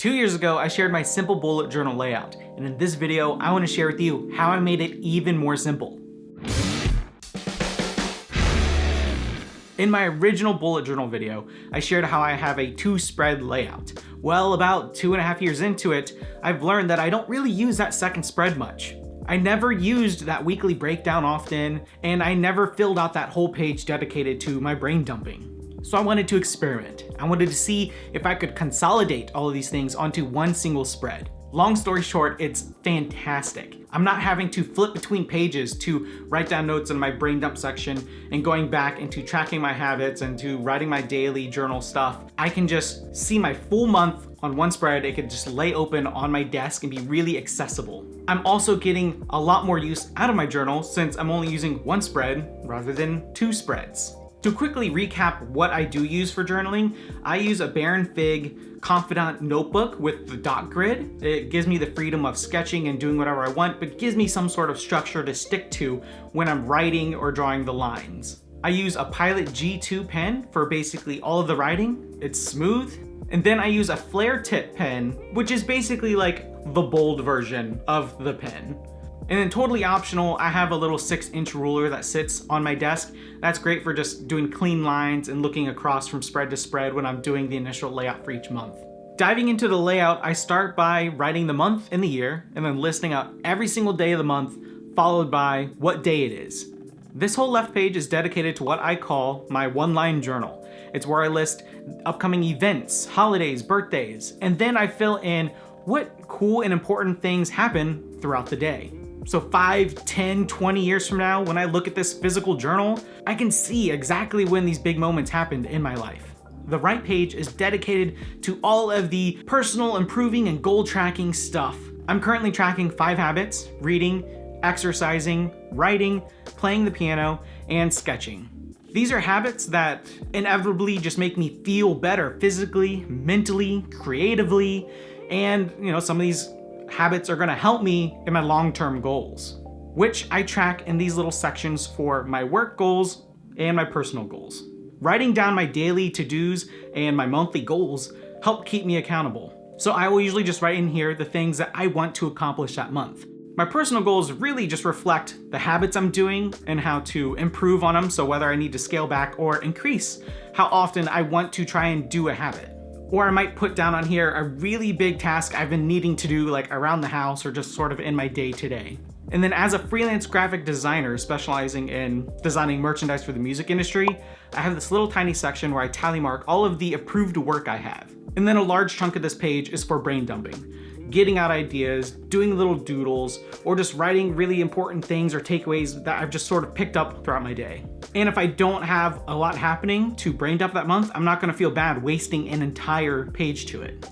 2 years ago, I shared my simple bullet journal layout, and in this video, I want to share with you how I made it even more simple. In my original bullet journal video, I shared how I have a 2-spread layout. Well, about 2.5 years into it, I've learned that I don't really use that second spread much. I never used that weekly breakdown often, and I never filled out that whole page dedicated to my brain dumping. So I wanted to experiment. I wanted to see if I could consolidate all of these things onto one single spread. Long story short, it's fantastic. I'm not having to flip between pages to write down notes in my brain dump section and going back into tracking my habits and to writing my daily journal stuff. I can just see my full month on one spread. It could just lay open on my desk and be really accessible. I'm also getting a lot more use out of my journal since I'm only using one spread rather than 2 spreads. To quickly recap what I do use for journaling, I use a Baron Fig Confidant notebook with the dot grid. It gives me the freedom of sketching and doing whatever I want, but gives me some sort of structure to stick to when I'm writing or drawing the lines. I use a Pilot G2 pen for basically all of the writing. It's smooth. And then I use a flare tip pen, which is basically like the bold version of the pen. And then totally optional, I have a little 6-inch ruler that sits on my desk. That's great for just doing clean lines and looking across from spread to spread when I'm doing the initial layout for each month. Diving into the layout, I start by writing the month and the year, and then listing out every single day of the month, followed by what day it is. This whole left page is dedicated to what I call my one-line journal. It's where I list upcoming events, holidays, birthdays, and then I fill in what cool and important things happen throughout the day. So 5, 10, 20 years from now, when I look at this physical journal, I can see exactly when these big moments happened in my life. The right page is dedicated to all of the personal improving and goal tracking stuff. I'm currently tracking 5 habits: reading, exercising, writing, playing the piano, and sketching. These are habits that inevitably just make me feel better physically, mentally, creatively, and some of these habits are gonna help me in my long-term goals, which I track in these little sections for my work goals and my personal goals. Writing down my daily to-dos and my monthly goals help keep me accountable. So I will usually just write in here the things that I want to accomplish that month. My personal goals really just reflect the habits I'm doing and how to improve on them, so whether I need to scale back or increase how often I want to try and do a habit. Or I might put down on here a really big task I've been needing to do, like around the house or just sort of in my day-to-day. And then as a freelance graphic designer specializing in designing merchandise for the music industry, I have this little tiny section where I tally mark all of the approved work I have. And then a large chunk of this page is for brain dumping, getting out ideas, doing little doodles, or just writing really important things or takeaways that I've just sort of picked up throughout my day. And if I don't have a lot happening to brain dump that month, I'm not gonna feel bad wasting an entire page to it.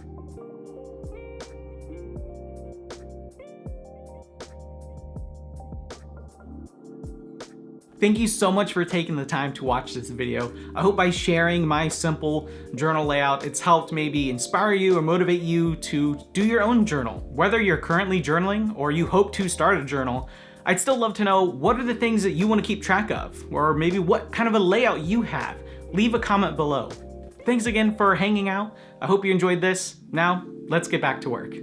Thank you so much for taking the time to watch this video. I hope by sharing my simple journal layout, it's helped maybe inspire you or motivate you to do your own journal. Whether you're currently journaling or you hope to start a journal, I'd still love to know what are the things that you want to keep track of, or maybe what kind of a layout you have. Leave a comment below. Thanks again for hanging out. I hope you enjoyed this. Now, let's get back to work.